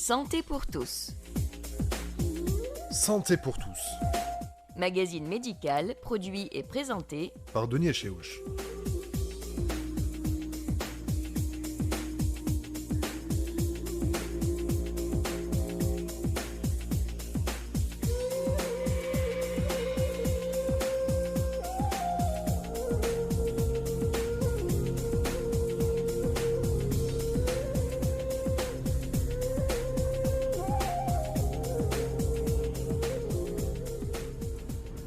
Santé pour tous. Santé pour tous. Magazine médical, produit et présenté par Denis Echéouch.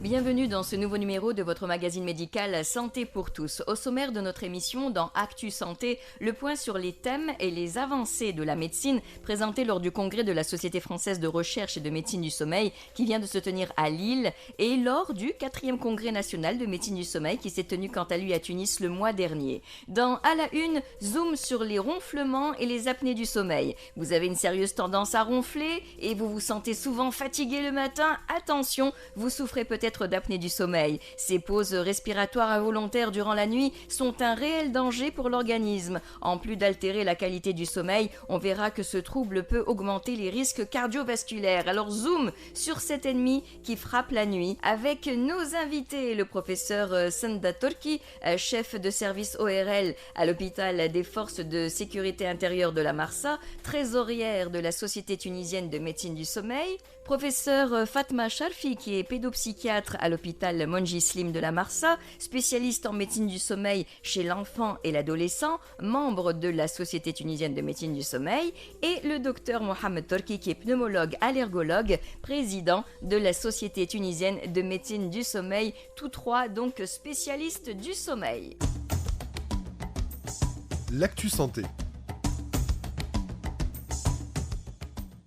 Bienvenue dans ce nouveau numéro de votre magazine médical Santé pour tous. Au sommaire de notre émission, dans Actu Santé, le point sur les thèmes et les avancées de la médecine présentés lors du congrès de la Société française de recherche et de médecine du sommeil qui vient de se tenir à Lille et lors du 4e congrès national de médecine du sommeil qui s'est tenu quant à lui à Tunis le mois dernier. Dans À la une, zoom sur les ronflements et les apnées du sommeil. Vous avez une sérieuse tendance à ronfler et vous vous sentez souvent fatigué le matin. Attention, vous souffrez peut-être d'apnée du sommeil. Ces pauses respiratoires involontaires durant la nuit sont un réel danger pour l'organisme. En plus d'altérer la qualité du sommeil, on verra que ce trouble peut augmenter les risques cardiovasculaires. Alors zoom sur cet ennemi qui frappe la nuit avec nos invités, le professeur Sanda Torki, chef de service ORL à l'hôpital des forces de sécurité intérieure de la Marsa, trésorière de la Société tunisienne de médecine du sommeil, professeur Fatma Sharfi qui est pédopsychiatre à l'hôpital Monji Slim de la Marsa, spécialiste en médecine du sommeil chez l'enfant et l'adolescent, membre de la Société tunisienne de médecine du sommeil, et le docteur Mohamed Torki qui est pneumologue allergologue, président de la Société tunisienne de médecine du sommeil, tous trois donc spécialistes du sommeil. L'actu santé.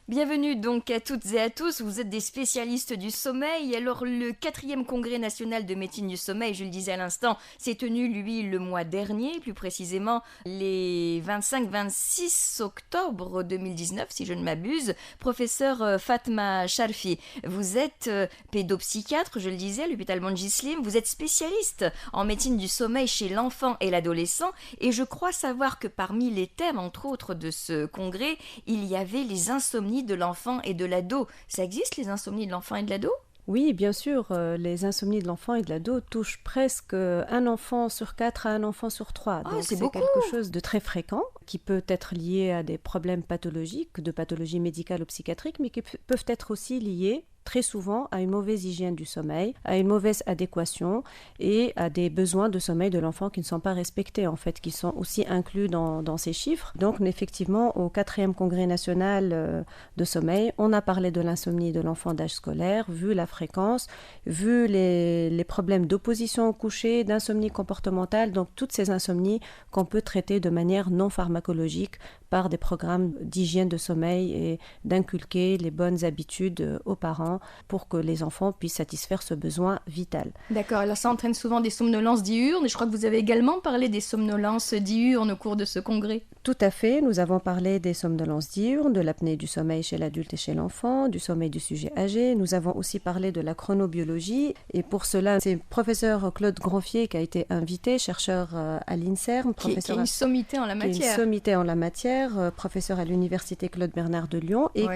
Bienvenue donc à toutes et à tous, vous êtes des spécialistes du sommeil. Alors le 4e congrès national de médecine du sommeil, je le disais à l'instant, s'est tenu lui le mois dernier, plus précisément les 25-26 octobre 2019 si je ne m'abuse. Professeur Fatma Sharfi, vous êtes pédopsychiatre, je le disais, à l'hôpital Monji Slim, vous êtes spécialiste en médecine du sommeil chez l'enfant et l'adolescent et je crois savoir que parmi les thèmes entre autres de ce congrès, il y avait les insomnies de l'enfant et de l'ado. Ça existe les insomnies de l'enfant et de l'ado ? Oui, bien sûr, les insomnies de l'enfant et de l'ado touchent presque un enfant sur 4 à un enfant sur 3. Donc c'est quelque chose de très fréquent qui peut être lié à des problèmes pathologiques, de pathologies médicales ou psychiatriques, mais qui peuvent être aussi liés très souvent à une mauvaise hygiène du sommeil, à une mauvaise adéquation et à des besoins de sommeil de l'enfant qui ne sont pas respectés, en fait, qui sont aussi inclus dans ces chiffres. Donc, effectivement, au 4e congrès national de sommeil, on a parlé de l'insomnie de l'enfant d'âge scolaire, vu la fréquence, vu les problèmes d'opposition au coucher, d'insomnie comportementale, donc toutes ces insomnies qu'on peut traiter de manière non pharmacologique par des programmes d'hygiène de sommeil et d'inculquer les bonnes habitudes aux parents pour que les enfants puissent satisfaire ce besoin vital. D'accord, alors ça entraîne souvent des somnolences diurnes et je crois que vous avez également parlé des somnolences diurnes au cours de ce congrès. Tout à fait, nous avons parlé des somnolences diurnes, de l'apnée du sommeil chez l'adulte et chez l'enfant, du sommeil du sujet âgé. Nous avons aussi parlé de la chronobiologie et pour cela, c'est le professeur Claude Gronfier qui a été invité, chercheur à l'INSERM. Qui est une sommité en la matière. Qui est une sommité en la matière, professeur à l'université Claude Bernard de Lyon et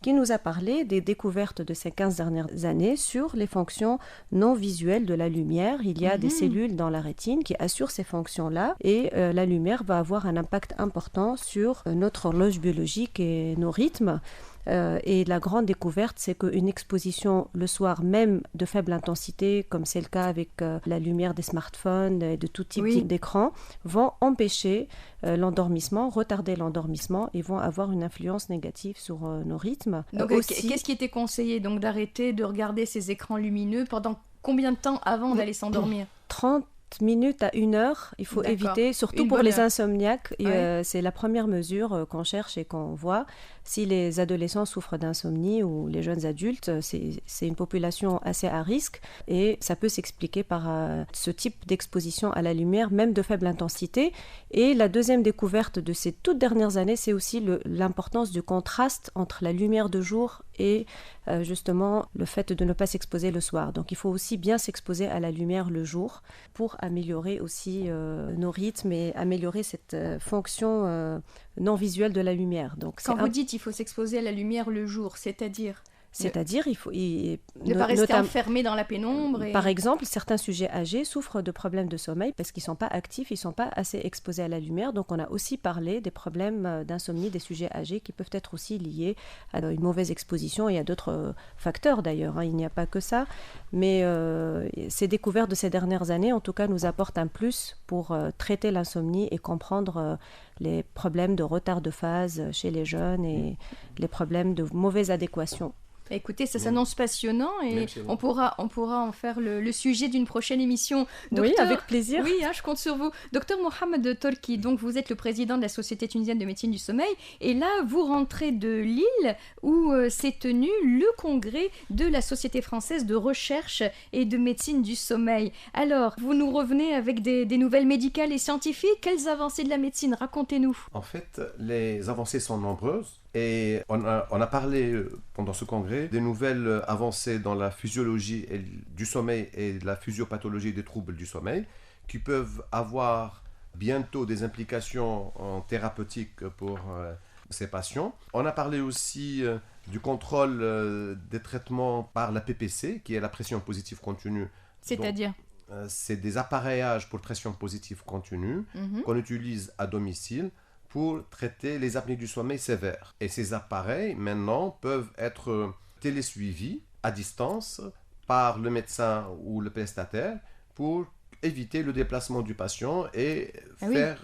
qui nous a parlé des découvertes de ces 15 dernières années sur les fonctions non visuelles de la lumière. Il y a des cellules dans la rétine qui assurent ces fonctions-là et la lumière va avoir un impact important sur notre horloge biologique et nos rythmes. Et la grande découverte, c'est qu'une exposition le soir même de faible intensité, comme c'est le cas avec la lumière des smartphones et de tout type d'écran, vont empêcher l'endormissement, retarder l'endormissement et vont avoir une influence négative sur nos rythmes. Donc, qu'est-ce qui était conseillé donc d'arrêter de regarder ces écrans lumineux pendant combien de temps avant d'aller s'endormir ? 30 minutes à 1 heure, il faut éviter, surtout pour les insomniaques. C'est la première mesure qu'on cherche et qu'on voit. Si les adolescents souffrent d'insomnie ou les jeunes adultes, c'est une population assez à risque et ça peut s'expliquer par ce type d'exposition à la lumière, même de faible intensité. Et la deuxième découverte de ces toutes dernières années, c'est aussi l'importance du contraste entre la lumière de jour et justement le fait de ne pas s'exposer le soir. Donc il faut aussi bien s'exposer à la lumière le jour pour améliorer aussi nos rythmes et améliorer cette fonction non visuelle de la lumière. Donc, quand vous dites il faut s'exposer à la lumière le jour, c'est-à-dire il faut ne pas rester enfermé dans la pénombre. Par exemple, certains sujets âgés souffrent de problèmes de sommeil parce qu'ils ne sont pas actifs, ils ne sont pas assez exposés à la lumière. Donc on a aussi parlé des problèmes d'insomnie des sujets âgés qui peuvent être aussi liés à une mauvaise exposition et à d'autres facteurs d'ailleurs. Il n'y a pas que ça. Mais ces découvertes de ces dernières années, en tout cas, nous apportent un plus pour traiter l'insomnie et comprendre les problèmes de retard de phase chez les jeunes et les problèmes de mauvaise adéquation. Écoutez, ça s'annonce passionnant et on pourra en faire le sujet d'une prochaine émission. Oui, avec plaisir. Oui, je compte sur vous. Docteur Mohamed Torki, donc vous êtes le président de la Société tunisienne de médecine du sommeil et là, vous rentrez de Lille où s'est tenu le congrès de la Société française de recherche et de médecine du sommeil. Alors, vous nous revenez avec des nouvelles médicales et scientifiques. Quelles avancées de la médecine? Racontez-nous. En fait, les avancées sont nombreuses. Et on a parlé pendant ce congrès des nouvelles avancées dans la physiologie du sommeil et la physiopathologie des troubles du sommeil qui peuvent avoir bientôt des implications thérapeutiques pour ces patients. On a parlé aussi du contrôle des traitements par la PPC, qui est la pression positive continue. C'est-à-dire ? C'est des appareillages pour pression positive continue qu'on utilise à domicile pour traiter les apnées du sommeil sévères. Et ces appareils, maintenant, peuvent être télésuivis à distance par le médecin ou le prestataire pour éviter le déplacement du patient et faire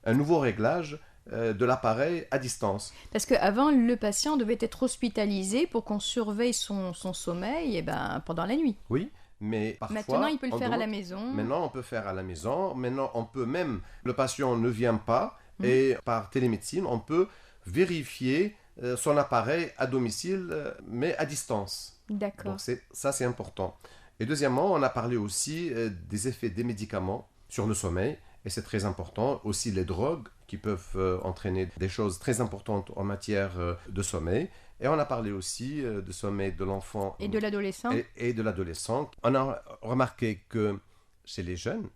un nouveau réglage de l'appareil à distance. Parce qu'avant, le patient devait être hospitalisé pour qu'on surveille son sommeil pendant la nuit. Oui. Mais parfois, maintenant, il peut le faire à la maison. Maintenant, on peut faire à la maison. Maintenant, on peut même, le patient ne vient pas et par télémédecine, on peut vérifier son appareil à domicile, mais à distance. D'accord. Donc, ça, c'est important. Et deuxièmement, on a parlé aussi des effets des médicaments sur le sommeil. Et c'est très important. Aussi les drogues qui peuvent entraîner des choses très importantes en matière de sommeil. Et on a parlé aussi de sommeil de l'enfant et de l'adolescent. Et de l'adolescent. On a remarqué que chez les jeunes,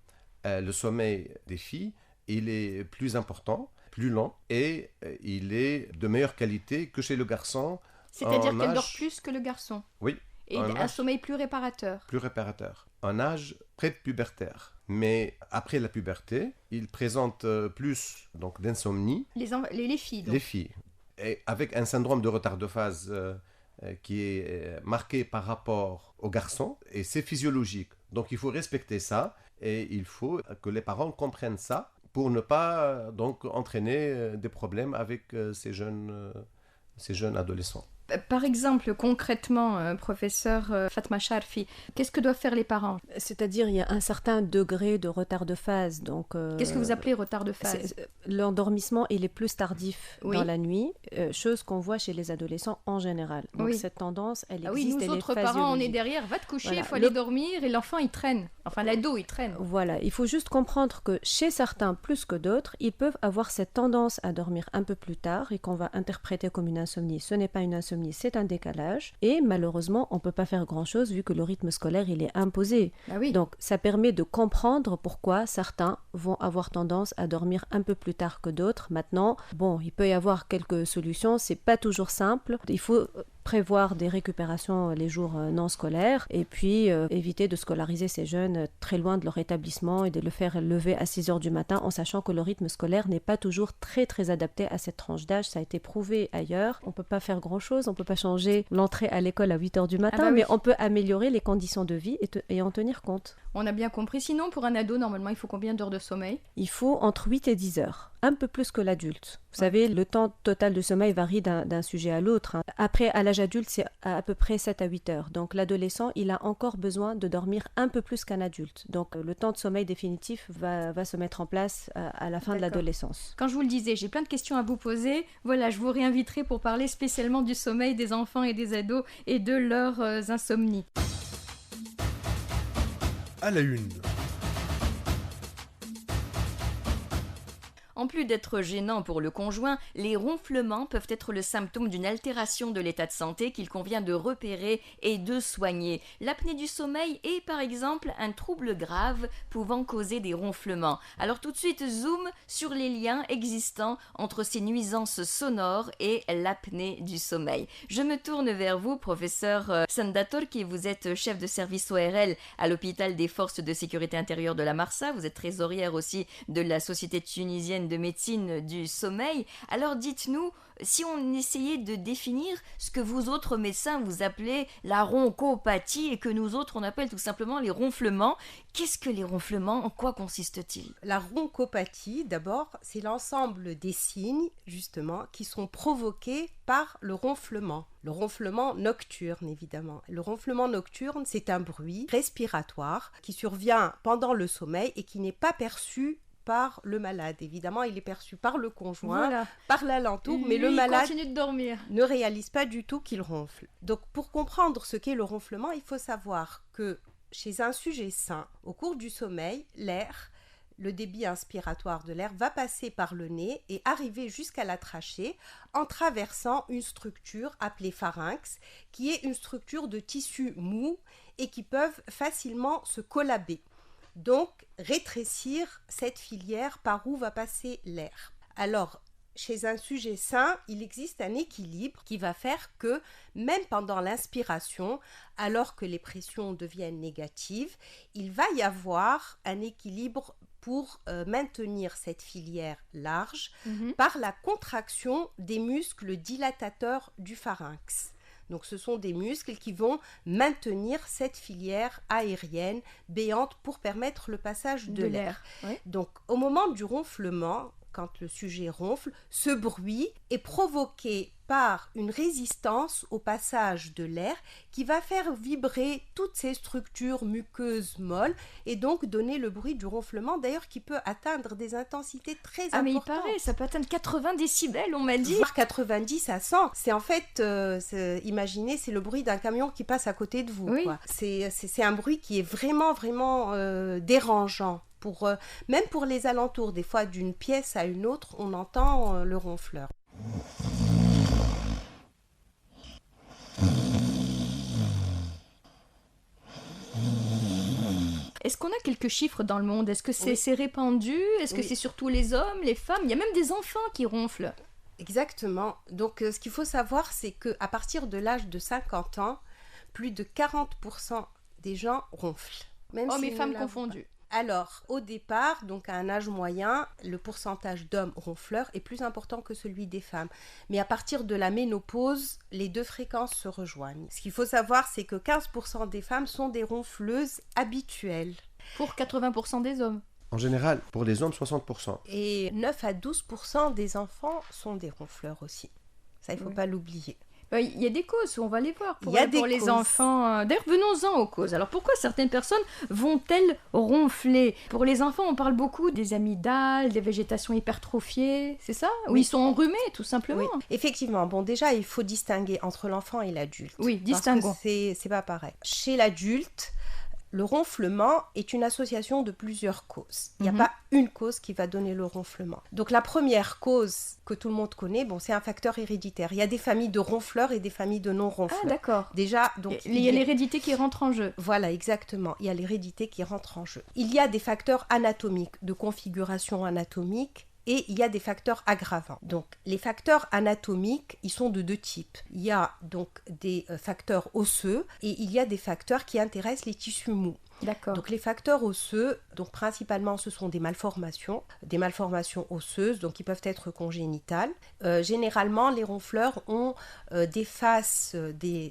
le sommeil des filles, il est plus important, plus lent et il est de meilleure qualité que chez le garçon. C'est-à-dire qu'elle dort plus que le garçon. Oui. Et un sommeil plus réparateur. Plus réparateur. Un âge pré-pubertaire. Mais après la puberté, il présente plus donc, d'insomnie. Les filles, donc. Les filles. Et avec un syndrome de retard de phase qui est marqué par rapport aux garçons, et c'est physiologique. Donc il faut respecter ça, et il faut que les parents comprennent ça pour ne pas donc entraîner des problèmes avec ces jeunes adolescents. Par exemple, concrètement, professeur Fatma Charfi, qu'est-ce que doivent faire les parents ? C'est-à-dire, il y a un certain degré de retard de phase. Donc, qu'est-ce que vous appelez retard de phase ? L'endormissement, il est plus tardif dans la nuit, chose qu'on voit chez les adolescents en général. Donc, cette tendance, elle existe. Nous autres parents, on est derrière, va te coucher, il faut aller dormir, et l'enfant, il traîne. Enfin, l'ado, il traîne. Voilà, il faut juste comprendre que chez certains, plus que d'autres, ils peuvent avoir cette tendance à dormir un peu plus tard et qu'on va interpréter comme une insomnie. Ce n'est pas une insomnie, c'est un décalage et malheureusement on ne peut pas faire grand chose vu que le rythme scolaire il est imposé. Donc ça permet de comprendre pourquoi certains vont avoir tendance à dormir un peu plus tard que d'autres. Maintenant, il peut y avoir quelques solutions, c'est pas toujours simple, il faut prévoir des récupérations les jours non scolaires et puis éviter de scolariser ces jeunes très loin de leur établissement et de le faire lever à 6h du matin en sachant que le rythme scolaire n'est pas toujours très très adapté à cette tranche d'âge. Ça a été prouvé ailleurs. On ne peut pas faire grand chose, on ne peut pas changer l'entrée à l'école à 8h du matin, mais on peut améliorer les conditions de vie et en tenir compte. On a bien compris. Sinon, pour un ado, normalement, il faut combien d'heures de sommeil ? Il faut entre 8 et 10 heures, un peu plus que l'adulte. Vous savez, le temps total de sommeil varie d'un sujet à l'autre. Après, à l'âge adulte, c'est à peu près 7 à 8 heures. Donc, l'adolescent, il a encore besoin de dormir un peu plus qu'un adulte. Donc, le temps de sommeil définitif va se mettre en place à la fin de l'adolescence. Quand je vous le disais, j'ai plein de questions à vous poser. Voilà, je vous réinviterai pour parler spécialement du sommeil des enfants et des ados et de leurs insomnies. À la une. En plus d'être gênants pour le conjoint, les ronflements peuvent être le symptôme d'une altération de l'état de santé qu'il convient de repérer et de soigner. L'apnée du sommeil est par exemple un trouble grave pouvant causer des ronflements. Alors tout de suite, zoom sur les liens existants entre ces nuisances sonores et l'apnée du sommeil. Je me tourne vers vous, professeur Sanda Torki, vous êtes chef de service ORL à l'hôpital des forces de sécurité intérieure de la Marsa, vous êtes trésorière aussi de la Société tunisienne de médecine du sommeil. Alors dites-nous, si on essayait de définir ce que vous autres médecins vous appelez la ronchopathie et que nous autres on appelle tout simplement les ronflements, qu'est-ce que les ronflements, en quoi consiste-t-il? La ronchopathie, d'abord, c'est l'ensemble des signes, justement, qui sont provoqués par le ronflement nocturne, évidemment. Le ronflement nocturne, c'est un bruit respiratoire qui survient pendant le sommeil et qui n'est pas perçu par le malade. Évidemment, il est perçu par le conjoint, par l'alentour, mais le malade continue de dormir. Ne réalise pas du tout qu'il ronfle. Donc, pour comprendre ce qu'est le ronflement, il faut savoir que chez un sujet sain, au cours du sommeil, le débit inspiratoire de l'air va passer par le nez et arriver jusqu'à la trachée en traversant une structure appelée pharynx, qui est une structure de tissus mous et qui peuvent facilement se collaber. Donc, rétrécir cette filière par où va passer l'air. Alors, chez un sujet sain, il existe un équilibre qui va faire que, même pendant l'inspiration, alors que les pressions deviennent négatives, il va y avoir un équilibre pour maintenir cette filière large par la contraction des muscles dilatateurs du pharynx. Donc ce sont des muscles qui vont maintenir cette filière aérienne béante pour permettre le passage de l'air. Oui. Donc au moment du ronflement, quand le sujet ronfle, ce bruit est provoqué par une résistance au passage de l'air qui va faire vibrer toutes ces structures muqueuses molles et donc donner le bruit du ronflement, d'ailleurs qui peut atteindre des intensités très importantes. Ah mais il paraît, ça peut atteindre 80 décibels, on m'a dit. Voire 90 à 100. C'est en fait, imaginez, c'est le bruit d'un camion qui passe à côté de vous. Oui. Quoi. C'est un bruit qui est vraiment, vraiment dérangeant. Même pour les alentours, des fois d'une pièce à une autre, on entend le ronfleur. Est-ce qu'on a quelques chiffres dans le monde? Est-ce que c'est répandu? Est-ce que c'est surtout les hommes, les femmes? Il y a même des enfants qui ronflent. Exactement. Donc ce qu'il faut savoir, c'est qu'à partir de l'âge de 50 ans, plus de 40% des gens ronflent. Hommes et femmes confondus. Alors, au départ, donc à un âge moyen, le pourcentage d'hommes ronfleurs est plus important que celui des femmes. Mais à partir de la ménopause, les deux fréquences se rejoignent. Ce qu'il faut savoir, c'est que 15% des femmes sont des ronfleuses habituelles. Pour 80% des hommes. En général, pour les hommes, 60%. Et 9 à 12% des enfants sont des ronfleurs aussi. Ça, il ne faut pas l'oublier. Il y a des causes, on va les voir pour les causes. Enfants. D'ailleurs, venons-en aux causes. Alors, pourquoi certaines personnes vont-elles ronfler? Pour les enfants, on parle beaucoup des amygdales, des végétations hypertrophiées, c'est ça? Ou ils sont enrhumés, tout simplement. Oui, effectivement. Bon, déjà, il faut distinguer entre l'enfant et l'adulte. Oui, distinguons. Parce que c'est pas pareil. Chez l'adulte, le ronflement est une association de plusieurs causes. Il n'y a pas une cause qui va donner le ronflement. Donc la première cause que tout le monde connaît, c'est un facteur héréditaire. Il y a des familles de ronfleurs et des familles de non-ronfleurs. Ah d'accord. Déjà, donc il y a l'hérédité qui rentre en jeu. Voilà, exactement. Il y a l'hérédité qui rentre en jeu. Il y a des facteurs anatomiques, de configuration anatomique, et il y a des facteurs aggravants. Donc, les facteurs anatomiques, ils sont de deux types. Il y a donc des facteurs osseux et il y a des facteurs qui intéressent les tissus mous. D'accord. Donc, les facteurs osseux, donc principalement, ce sont des malformations osseuses, donc qui peuvent être congénitales. Généralement, les ronfleurs ont des faces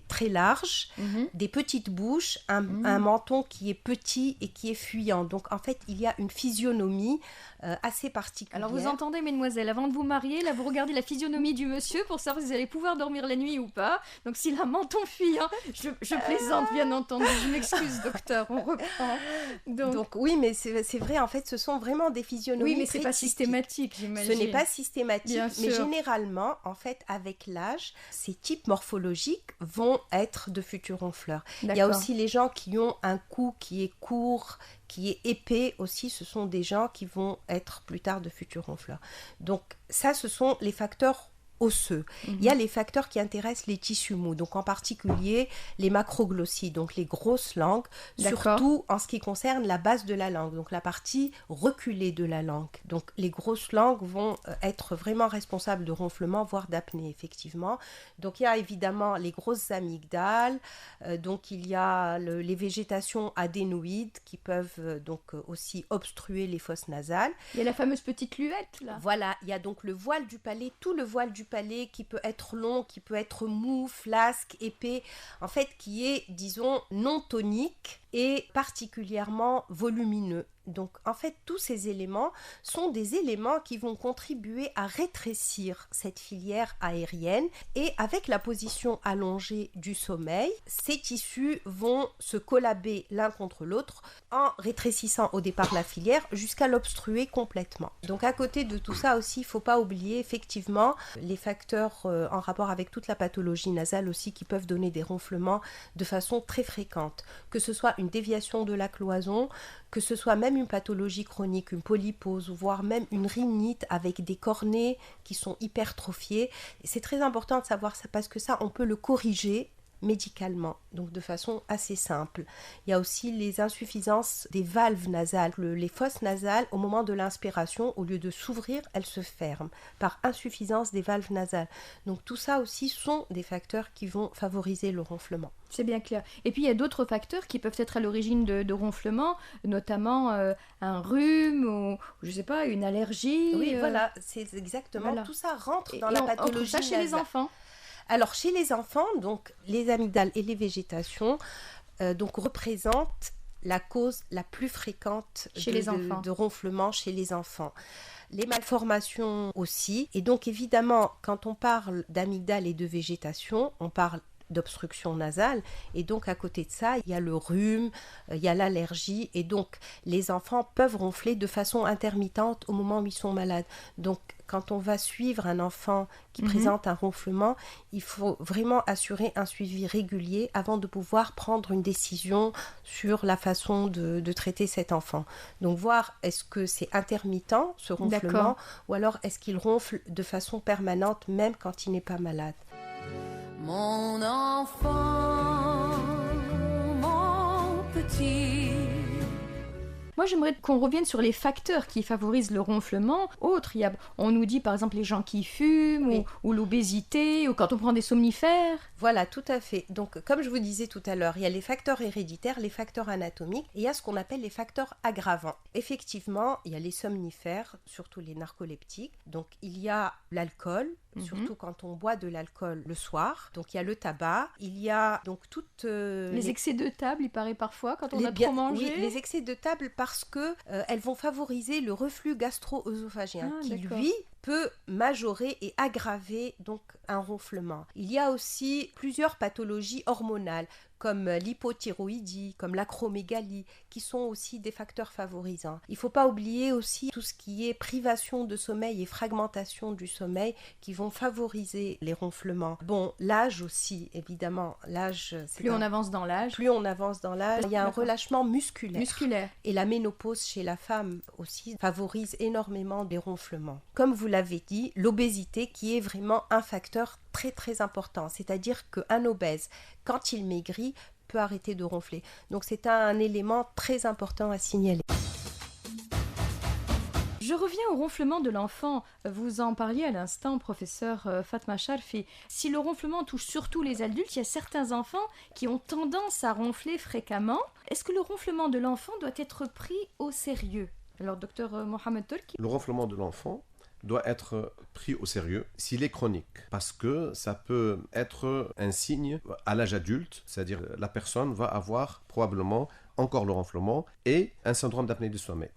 très larges, des petites bouches, un menton qui est petit et qui est fuyant. Donc, en fait, il y a une physionomie assez particulière. Alors, vous entendez, mesdemoiselles, avant de vous marier, là, vous regardez la physionomie du monsieur pour savoir si vous allez pouvoir dormir la nuit ou pas. Donc, s'il a un menton fuyant, je plaisante, bien entendu. Je m'excuse, docteur. On reprend. comprends. Donc oui, mais c'est vrai, en fait, ce sont vraiment des physionomies. Oui, mais c'est pas systématique, j'imagine. Ce n'est pas systématique, Bien mais sûr. généralement, en fait, avec l'âge, ces types morphologiques vont être de futurs ronfleurs. Il y a aussi les gens qui ont un cou qui est court, qui est épais aussi, ce sont des gens qui vont être plus tard de futurs ronfleurs. Donc ça, ce sont les facteurs osseux. Il y a les facteurs qui intéressent les tissus mous, donc en particulier les macroglossies, donc les grosses langues, surtout en ce qui concerne la base de la langue, donc la partie reculée de la langue. Donc les grosses langues vont être vraiment responsables de ronflement, voire d'apnée, effectivement. Donc il y a évidemment les grosses amygdales, donc il y a les végétations adénoïdes qui peuvent donc aussi obstruer les fosses nasales. Il y a la fameuse petite luette, là. Voilà, il y a donc le voile du palais, tout le voile du palais qui peut être long, qui peut être mou, flasque, épais, en fait qui est, disons, non tonique et particulièrement volumineux. Donc en fait tous ces éléments sont des éléments qui vont contribuer à rétrécir cette filière aérienne, et avec la position allongée du sommeil, ces tissus vont se collaber l'un contre l'autre en rétrécissant au départ la filière jusqu'à l'obstruer complètement. Donc à côté de tout ça aussi, il ne faut pas oublier effectivement les facteurs en rapport avec toute la pathologie nasale aussi qui peuvent donner des ronflements de façon très fréquente, que ce soit une déviation de la cloison, que ce soit même une pathologie chronique, une polypose, voire même une rhinite avec des cornets qui sont hypertrophiés. C'est très important de savoir ça parce que ça, on peut le corriger médicalement, donc de façon assez simple. Il y a aussi les insuffisances des valves nasales. Les fosses nasales, au moment de l'inspiration, au lieu de s'ouvrir, elles se ferment par insuffisance des valves nasales. Donc tout ça aussi sont des facteurs qui vont favoriser le ronflement. C'est bien clair. Et puis il y a d'autres facteurs qui peuvent être à l'origine de ronflements, notamment un rhume ou je sais pas, une allergie. Oui, voilà, c'est exactement. Voilà. Tout ça rentre dans la pathologie nasale. Ça chez les enfants. Alors chez les enfants, donc les amygdales et les végétations donc représentent la cause la plus fréquente de ronflement chez les enfants. Les malformations aussi. Et donc évidemment, quand on parle d'amygdales et de végétation, on parle d'obstruction nasale, et donc à côté de ça, il y a le rhume, il y a l'allergie, et donc les enfants peuvent ronfler de façon intermittente au moment où ils sont malades. Donc quand on va suivre un enfant qui présente un ronflement, il faut vraiment assurer un suivi régulier avant de pouvoir prendre une décision sur la façon de traiter cet enfant. Donc voir est-ce que c'est intermittent ce ronflement, ou alors est-ce qu'il ronfle de façon permanente même quand il n'est pas malade. Mon enfant, mon petit. Moi, j'aimerais qu'on revienne sur les facteurs qui favorisent le ronflement. On nous dit par exemple les gens qui fument, ou l'obésité, ou quand on prend des somnifères. Voilà, tout à fait. Donc, comme je vous disais tout à l'heure, il y a les facteurs héréditaires, les facteurs anatomiques, et il y a ce qu'on appelle les facteurs aggravants. Effectivement, il y a les somnifères, surtout les narcoleptiques. Donc, il y a l'alcool, surtout quand on boit de l'alcool le soir. Donc, il y a le tabac. Il y a donc toutes... les excès de table, il paraît parfois, quand on a trop mangé. Oui, les excès de table parce que elles vont favoriser le reflux gastro-œsophagien lui peut majorer et aggraver donc un ronflement. Il y a aussi plusieurs pathologies hormonales comme l'hypothyroïdie, comme l'acromégalie, qui sont aussi des facteurs favorisants. Il ne faut pas oublier aussi tout ce qui est privation de sommeil et fragmentation du sommeil qui vont favoriser les ronflements. Bon, l'âge aussi, évidemment. L'âge, plus on avance dans l'âge. Plus on avance dans l'âge, il y a un relâchement musculaire. Et la ménopause chez la femme aussi favorise énormément des ronflements. Comme vous l'avez dit, l'obésité qui est vraiment un facteur très très important, c'est-à-dire qu'un obèse, quand il maigrit, peut arrêter de ronfler. Donc c'est un élément très important à signaler. Je reviens au ronflement de l'enfant. Vous en parliez à l'instant, professeur Fatma Sharfi. Si le ronflement touche surtout les adultes, il y a certains enfants qui ont tendance à ronfler fréquemment. Est-ce que le ronflement de l'enfant doit être pris au sérieux? Alors, docteur Mohamed Tolki. Le ronflement de l'enfant doit être pris au sérieux s'il est chronique, parce que ça peut être un signe à l'âge adulte, c'est-à-dire la personne va avoir probablement encore le ronflement et un syndrome d'apnée du sommeil.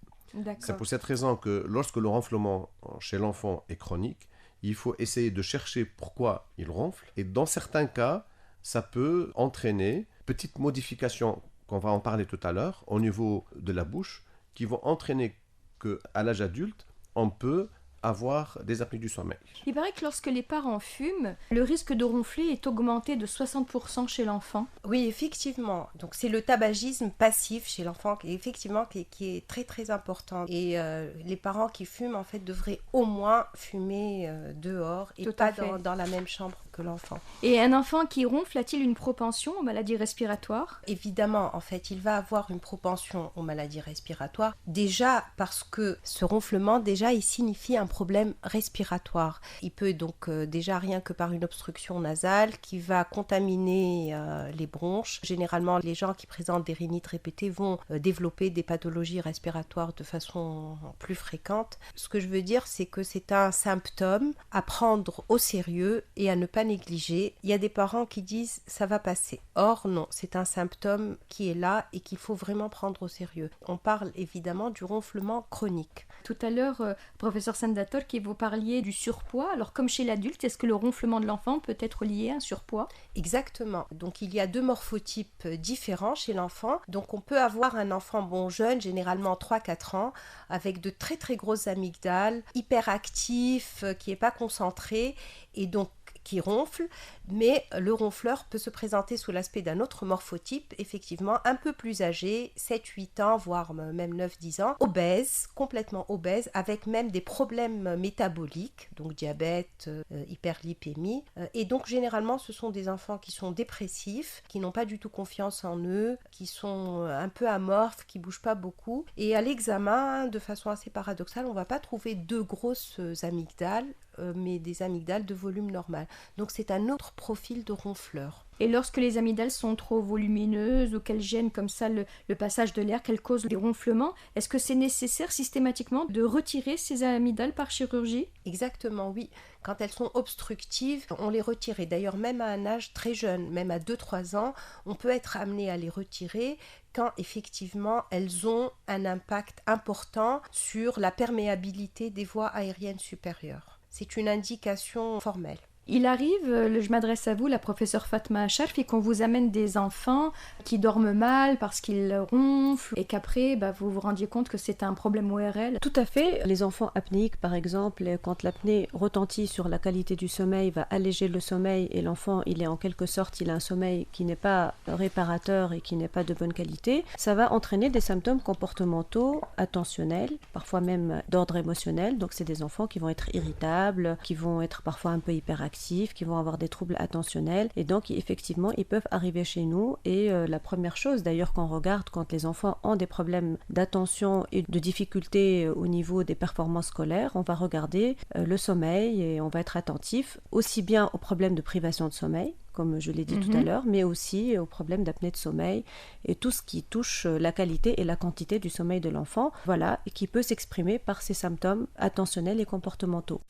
C'est pour cette raison que lorsque le ronflement chez l'enfant est chronique, il faut essayer de chercher pourquoi il ronfle, et dans certains cas, ça peut entraîner petite modification qu'on va en parler tout à l'heure, au niveau de la bouche, qui vont entraîner qu'à l'âge adulte, on peut avoir des apnées du sommeil. Il paraît que lorsque les parents fument, le risque de ronfler est augmenté de 60% chez l'enfant. Oui, effectivement. Donc c'est le tabagisme passif chez l'enfant qui est très très important. Et les parents qui fument en fait devraient au moins fumer dehors et pas dans la même chambre que l'enfant. Et un enfant qui ronfle a-t-il une propension aux maladies respiratoires ? Évidemment, en fait, il va avoir une propension aux maladies respiratoires déjà parce que ce ronflement déjà il signifie un problème respiratoire. Il peut donc déjà rien que par une obstruction nasale qui va contaminer les bronches. Généralement, les gens qui présentent des rhinites répétées vont développer des pathologies respiratoires de façon plus fréquente. Ce que je veux dire, c'est que c'est un symptôme à prendre au sérieux et à ne pas négliger. Il y a des parents qui disent ça va passer. Or non, c'est un symptôme qui est là et qu'il faut vraiment prendre au sérieux. On parle évidemment du ronflement chronique. Tout à l'heure, professeur Sandator, qui vous parliez du surpoids. Alors comme chez l'adulte, est-ce que le ronflement de l'enfant peut être lié à un surpoids ? Exactement. Donc il y a 2 morphotypes différents chez l'enfant. Donc on peut avoir un enfant jeune, généralement 3-4 ans, avec de très très grosses amygdales, hyperactif, qui n'est pas concentré et donc qui ronfle, mais le ronfleur peut se présenter sous l'aspect d'un autre morphotype, effectivement un peu plus âgé, 7-8 ans, voire même 9-10 ans, obèse, complètement obèse, avec même des problèmes métaboliques, donc diabète, hyperlipémie, et donc généralement ce sont des enfants qui sont dépressifs, qui n'ont pas du tout confiance en eux, qui sont un peu amorphes, qui bougent pas beaucoup, et à l'examen, de façon assez paradoxale, on va pas trouver 2 grosses amygdales, mais des amygdales de volume normal. Donc c'est un autre profil de ronfleur. Et lorsque les amygdales sont trop volumineuses ou qu'elles gênent comme ça le passage de l'air, qu'elles causent des ronflements, est-ce que c'est nécessaire systématiquement de retirer ces amygdales par chirurgie ? Exactement, oui. Quand elles sont obstructives, on les retire. Et d'ailleurs, même à un âge très jeune, même à 2-3 ans, on peut être amené à les retirer quand effectivement elles ont un impact important sur la perméabilité des voies aériennes supérieures. C'est une indication formelle. Il arrive, je m'adresse à vous, la professeure Fatma Acharfi, qu'on vous amène des enfants qui dorment mal parce qu'ils ronflent et qu'après, vous vous rendiez compte que c'est un problème ORL. Tout à fait. Les enfants apnéiques, par exemple, quand l'apnée retentit sur la qualité du sommeil, va alléger le sommeil et l'enfant, il est en quelque sorte, il a un sommeil qui n'est pas réparateur et qui n'est pas de bonne qualité. Ça va entraîner des symptômes comportementaux, attentionnels, parfois même d'ordre émotionnel. Donc c'est des enfants qui vont être irritables, qui vont être parfois un peu hyperactifs, qui vont avoir des troubles attentionnels et donc effectivement ils peuvent arriver chez nous et la première chose d'ailleurs qu'on regarde quand les enfants ont des problèmes d'attention et de difficultés au niveau des performances scolaires, on va regarder le sommeil et on va être attentif aussi bien aux problèmes de privation de sommeil comme je l'ai dit tout à l'heure, mais aussi aux problèmes d'apnée de sommeil et tout ce qui touche la qualité et la quantité du sommeil de l'enfant, voilà, et qui peut s'exprimer par ces symptômes attentionnels et comportementaux.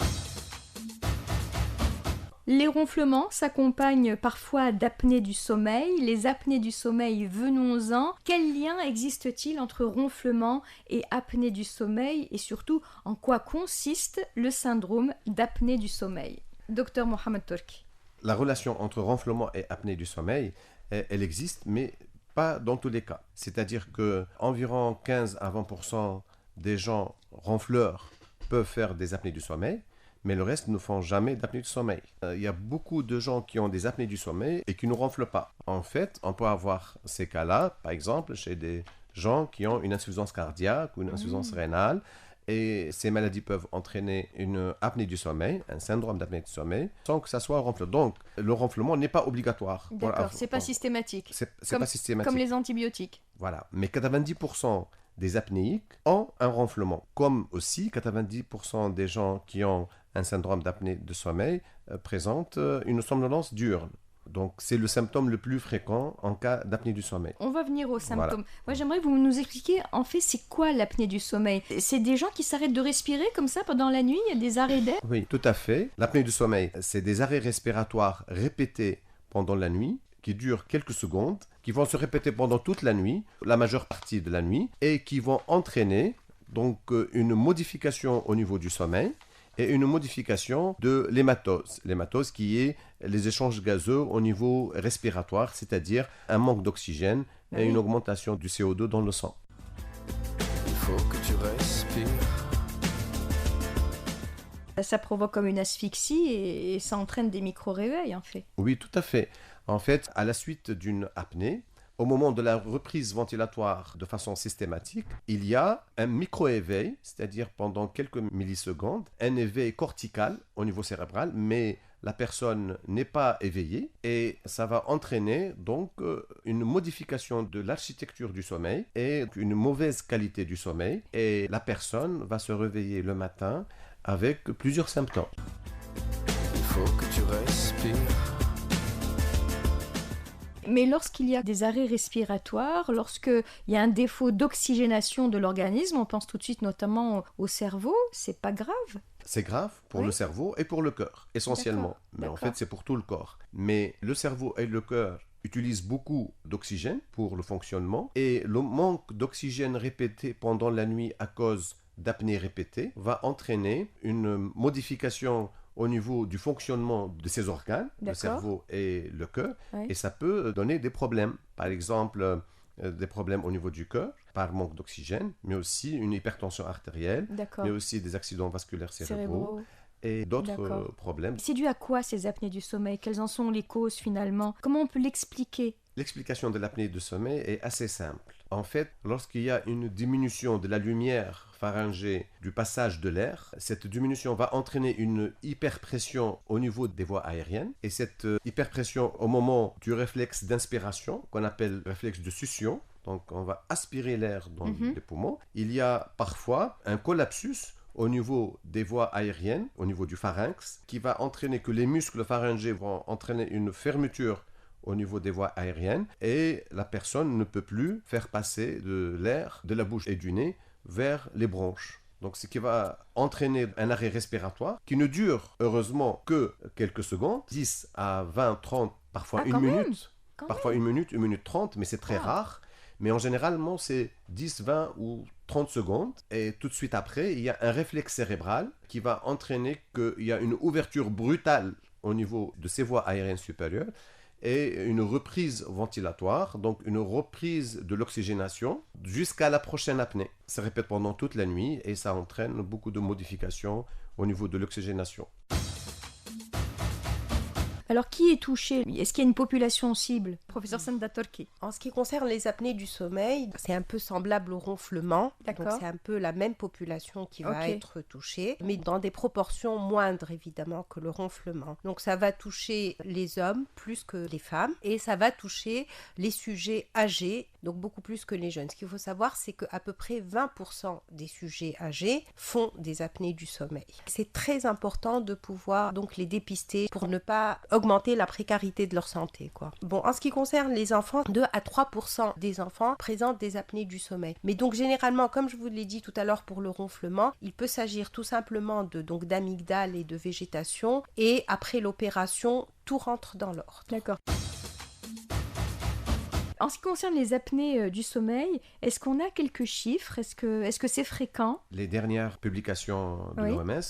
Les ronflements s'accompagnent parfois d'apnées du sommeil. Les apnées du sommeil, venons-en. Quel lien existe-t-il entre ronflement et apnée du sommeil et surtout en quoi consiste le syndrome d'apnée du sommeil ? Docteur Mohamed Torki. La relation entre ronflement et apnée du sommeil, elle existe, mais pas dans tous les cas. C'est-à-dire que environ 15 à 20% des gens ronfleurs peuvent faire des apnées du sommeil, mais le reste ne font jamais d'apnée du sommeil. Il y a beaucoup de gens qui ont des apnées du sommeil et qui ne ronflent pas. En fait, on peut avoir ces cas-là, par exemple, chez des gens qui ont une insuffisance cardiaque ou une insuffisance rénale, et ces maladies peuvent entraîner une apnée du sommeil, un syndrome d'apnée du sommeil, sans que ça soit ronflement. Donc, le ronflement n'est pas obligatoire. D'accord, c'est pas systématique. C'est pas systématique. Comme les antibiotiques. Voilà, mais 90% des apnéiques ont un ronflement, comme aussi 90% des gens qui ont un syndrome d'apnée de sommeil présentent une somnolence diurne. Donc, c'est le symptôme le plus fréquent en cas d'apnée du sommeil. On va venir aux symptômes. Voilà. Moi, j'aimerais que vous nous expliquiez, en fait, c'est quoi l'apnée du sommeil ? C'est des gens qui s'arrêtent de respirer comme ça pendant la nuit ? Il y a des arrêts d'air ? Oui, tout à fait. L'apnée du sommeil, c'est des arrêts respiratoires répétés pendant la nuit, qui durent quelques secondes, qui vont se répéter pendant toute la nuit, la majeure partie de la nuit, et qui vont entraîner donc une modification au niveau du sommeil, et une modification de l'hématose. L'hématose qui est les échanges gazeux au niveau respiratoire, c'est-à-dire un manque d'oxygène et une augmentation du CO2 dans le sang. Il faut que tu respires. Ça provoque comme une asphyxie et ça entraîne des micro-réveils en fait. Oui, tout à fait. En fait, à la suite d'une apnée, au moment de la reprise ventilatoire de façon systématique, il y a un micro-éveil, c'est-à-dire pendant quelques millisecondes, un éveil cortical au niveau cérébral, mais la personne n'est pas éveillée et ça va entraîner donc une modification de l'architecture du sommeil et une mauvaise qualité du sommeil et la personne va se réveiller le matin avec plusieurs symptômes. Il faut que tu respires. Mais lorsqu'il y a des arrêts respiratoires, lorsqu'il y a un défaut d'oxygénation de l'organisme, on pense tout de suite notamment au cerveau, c'est pas grave? C'est grave pour le cerveau et pour le cœur, essentiellement. Mais en fait, c'est pour tout le corps. Mais le cerveau et le cœur utilisent beaucoup d'oxygène pour le fonctionnement et le manque d'oxygène répété pendant la nuit à cause d'apnée répétée va entraîner une modification au niveau du fonctionnement de ces organes, le cerveau et le cœur, et ça peut donner des problèmes. Par exemple, des problèmes au niveau du cœur, par manque d'oxygène, mais aussi une hypertension artérielle, mais aussi des accidents vasculaires cérébraux et d'autres problèmes. C'est dû à quoi ces apnées du sommeil? Quelles en sont les causes finalement? Comment on peut l'expliquer? L'explication de l'apnée du sommeil est assez simple. En fait, lorsqu'il y a une diminution de la lumière pharyngée du passage de l'air, cette diminution va entraîner une hyperpression au niveau des voies aériennes. Et cette hyperpression au moment du réflexe d'inspiration, qu'on appelle réflexe de succion, donc on va aspirer l'air dans les poumons, il y a parfois un collapsus au niveau des voies aériennes, au niveau du pharynx, qui va entraîner que les muscles pharyngés vont entraîner une fermeture au niveau des voies aériennes et la personne ne peut plus faire passer de l'air de la bouche et du nez vers les bronches. Donc ce qui va entraîner un arrêt respiratoire qui ne dure heureusement que quelques secondes, 10 à 20, 30, parfois une minute. Parfois une minute 30, mais c'est très rare. Mais en généralement, c'est 10, 20 ou 30 secondes. Et tout de suite après, il y a un réflexe cérébral qui va entraîner qu'il y a une ouverture brutale au niveau de ces voies aériennes supérieures et une reprise ventilatoire, donc une reprise de l'oxygénation jusqu'à la prochaine apnée. Ça répète pendant toute la nuit et ça entraîne beaucoup de modifications au niveau de l'oxygénation. Alors, qui est touché? Est-ce qu'il y a une population cible? Professeur Sanda Torki. En ce qui concerne les apnées du sommeil, c'est un peu semblable au ronflement. Donc, c'est un peu la même population qui va être touchée, mais dans des proportions moindres, évidemment, que le ronflement. Donc, ça va toucher les hommes plus que les femmes et ça va toucher les sujets âgés, donc beaucoup plus que les jeunes. Ce qu'il faut savoir, c'est qu'à peu près 20% des sujets âgés font des apnées du sommeil. C'est très important de pouvoir donc les dépister pour ne pas augmenter la précarité de leur santé, quoi. Bon, en ce qui concerne les enfants, 2 à 3% des enfants présentent des apnées du sommeil. Mais donc généralement, comme je vous l'ai dit tout à l'heure pour le ronflement, il peut s'agir tout simplement d'amygdale et de végétation. Et après l'opération, tout rentre dans l'ordre. D'accord. En ce qui concerne les apnées du sommeil, est-ce qu'on a quelques chiffres? Est-ce que c'est fréquent? Les dernières publications de l'OMS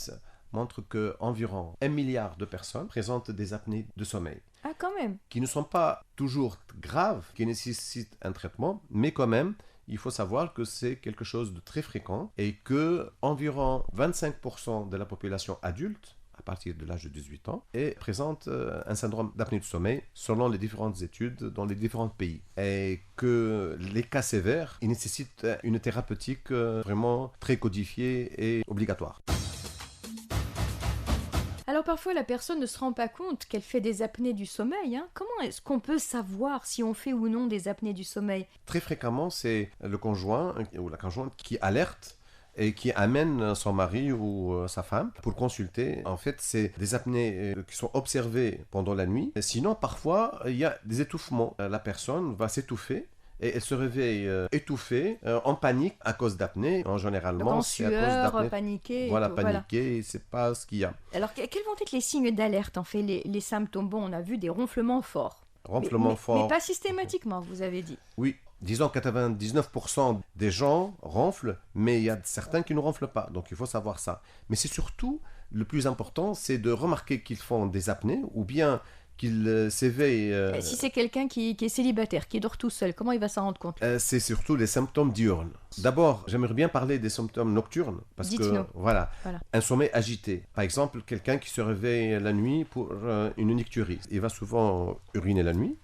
montrent qu'environ 1 milliard de personnes présentent des apnées de sommeil. Ah, quand même. Qui ne sont pas toujours graves, qui nécessitent un traitement, mais quand même, il faut savoir que c'est quelque chose de très fréquent et que environ 25% de la population adulte, à partir de l'âge de 18 ans, présente un syndrome d'apnée du sommeil selon les différentes études dans les différents pays. Et que les cas sévères, ils nécessitent une thérapeutique vraiment très codifiée et obligatoire. Alors parfois la personne ne se rend pas compte qu'elle fait des apnées du sommeil. Comment est-ce qu'on peut savoir si on fait ou non des apnées du sommeil? Très fréquemment, c'est le conjoint ou la conjointe qui alerte et qui amène son mari ou sa femme pour consulter. En fait, c'est des apnées qui sont observées pendant la nuit. Sinon, parfois, il y a des étouffements. La personne va s'étouffer et elle se réveille étouffée, en panique à cause d'apnée. Généralement, c'est à cause d'apnée. Paniquée. Voilà, paniquée, c'est pas ce qu'il y a. Alors, quels vont être les signes d'alerte, en fait, les symptômes? Bon, on a vu des ronflements forts. Forts. Mais pas systématiquement, vous avez dit. Oui, disons 99% des gens ronflent, mais il y a certains qui ne ronflent pas. Donc, il faut savoir ça. Mais c'est surtout, le plus important, c'est de remarquer qu'ils font des apnées ou bien qu'il s'éveille. Si c'est quelqu'un qui est célibataire, qui dort tout seul, comment il va s'en rendre compte? C'est surtout les symptômes diurnes. D'abord, j'aimerais bien parler des symptômes nocturnes, parce que voilà, un sommeil agité. Par exemple, quelqu'un qui se réveille la nuit pour une nicturie. Il va souvent uriner la nuit,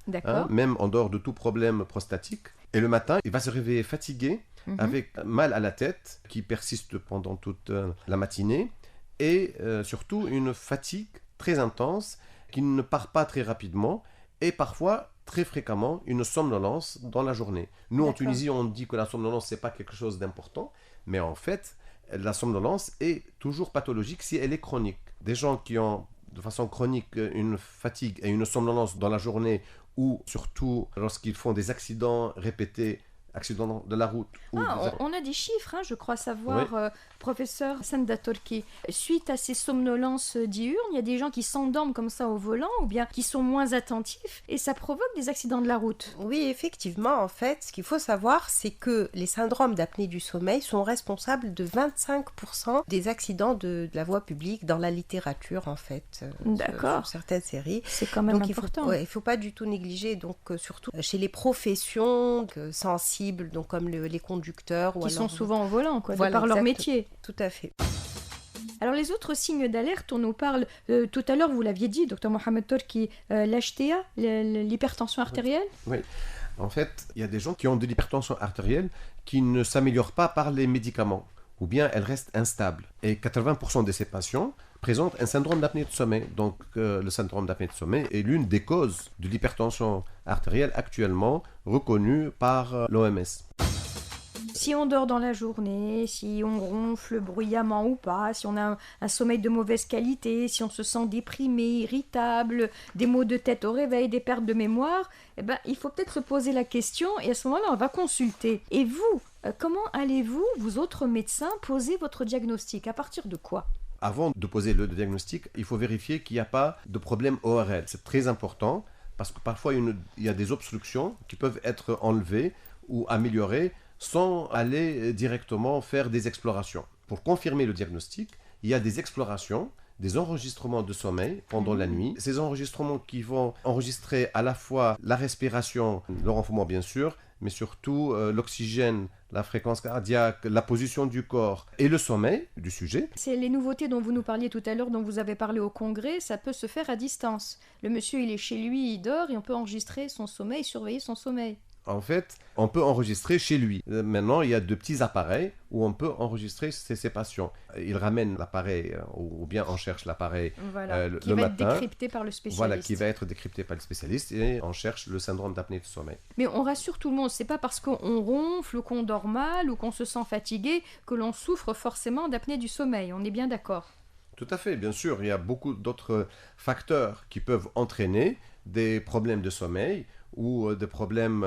même en dehors de tout problème prostatique. Et le matin, il va se réveiller fatigué, avec mal à la tête, qui persiste pendant toute la matinée, et surtout une fatigue très intense, qui ne part pas très rapidement, et parfois, très fréquemment, une somnolence dans la journée. Nous, en Tunisie, on dit que la somnolence, ce n'est pas quelque chose d'important, mais en fait, la somnolence est toujours pathologique si elle est chronique. Des gens qui ont de façon chronique une fatigue et une somnolence dans la journée, ou surtout lorsqu'ils font des accidents répétés, accidents de la route. On a des chiffres, je crois savoir, professeur Sanda Torki. Suite à ces somnolences diurnes, il y a des gens qui s'endorment comme ça au volant ou bien qui sont moins attentifs et ça provoque des accidents de la route. Oui, effectivement, en fait, ce qu'il faut savoir, c'est que les syndromes d'apnée du sommeil sont responsables de 25% des accidents de la voie publique dans la littérature, en fait. D'accord. Sur certaines séries. C'est quand même important. Il ne faut pas du tout négliger, donc surtout chez les professions sensibles, donc comme les conducteurs. Qui sont souvent au volant, de par leur métier. Tout à fait. Alors les autres signes d'alerte, on nous parle, tout à l'heure vous l'aviez dit, Dr Mohamed Torki, l'HTA, l'hypertension artérielle. Oui, en fait, il y a des gens qui ont de l'hypertension artérielle qui ne s'améliorent pas par les médicaments, ou bien elle reste instable. Et 80% de ces patients présentent un syndrome d'apnée de sommeil. Donc le syndrome d'apnée de sommeil est l'une des causes de l'hypertension artérielle actuellement reconnue par l'OMS. Si on dort dans la journée, si on ronfle bruyamment ou pas, si on a un sommeil de mauvaise qualité, si on se sent déprimé, irritable, des maux de tête au réveil, des pertes de mémoire, il faut peut-être se poser la question et à ce moment-là, on va consulter. Et vous, comment allez-vous, vous autres médecins, poser votre diagnostic? À partir de quoi? Avant de poser le diagnostic, il faut vérifier qu'il n'y a pas de problème ORL. C'est très important parce que parfois il y a des obstructions qui peuvent être enlevées ou améliorées sans aller directement faire des explorations. Pour confirmer le diagnostic, il y a des explorations, des enregistrements de sommeil pendant la nuit. Ces enregistrements qui vont enregistrer à la fois la respiration, le renflement bien sûr, mais surtout l'oxygène, la fréquence cardiaque, la position du corps et le sommeil du sujet. C'est les nouveautés dont vous nous parliez tout à l'heure, dont vous avez parlé au congrès, ça peut se faire à distance. Le monsieur, il est chez lui, il dort et on peut enregistrer son sommeil, surveiller son sommeil. En fait, on peut enregistrer chez lui. Maintenant, il y a de petits appareils où on peut enregistrer ses patients. Il ramène l'appareil, ou bien on cherche l'appareil le matin. Qui va être décrypté par le spécialiste. Voilà, qui va être décrypté par le spécialiste et on cherche le syndrome d'apnée de sommeil. Mais on rassure tout le monde, c'est pas parce qu'on ronfle ou qu'on dort mal ou qu'on se sent fatigué que l'on souffre forcément d'apnée du sommeil. On est bien d'accord? Tout à fait, bien sûr. Il y a beaucoup d'autres facteurs qui peuvent entraîner des problèmes de sommeil ou des problèmes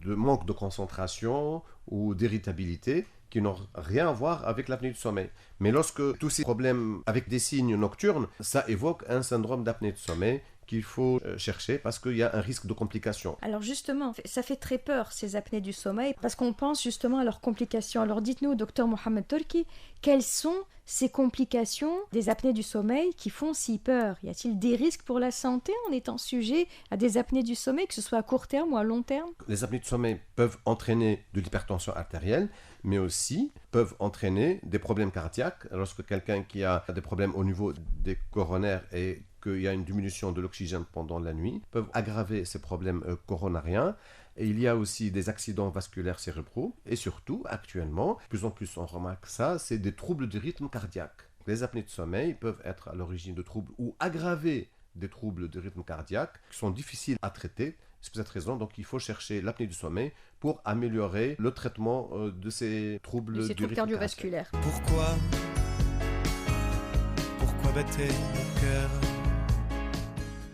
de manque de concentration ou d'irritabilité qui n'ont rien à voir avec l'apnée du sommeil. Mais lorsque tous ces problèmes avec des signes nocturnes, ça évoque un syndrome d'apnée de sommeil qu'il faut chercher parce qu'il y a un risque de complications. Alors justement, ça fait très peur ces apnées du sommeil parce qu'on pense justement à leurs complications. Alors dites-nous, docteur Mohamed Torki, quelles sont ces complications des apnées du sommeil qui font si peur? Y a-t-il des risques pour la santé en étant sujet à des apnées du sommeil, que ce soit à court terme ou à long terme? Les apnées du sommeil peuvent entraîner de l'hypertension artérielle, mais aussi peuvent entraîner des problèmes cardiaques. Lorsque quelqu'un qui a des problèmes au niveau des coronaires et qu'il y a une diminution de l'oxygène pendant la nuit, peuvent aggraver ces problèmes coronariens. Et il y a aussi des accidents vasculaires cérébraux. Et surtout, actuellement, de plus en plus on remarque ça, c'est des troubles du rythme cardiaque. Les apnées de sommeil peuvent être à l'origine de troubles ou aggraver des troubles de rythme cardiaque qui sont difficiles à traiter. C'est pour cette raison, donc, il faut chercher l'apnée du sommeil pour améliorer le traitement de ces troubles du rythme cardiovasculaires. Pourquoi battait mon cœur?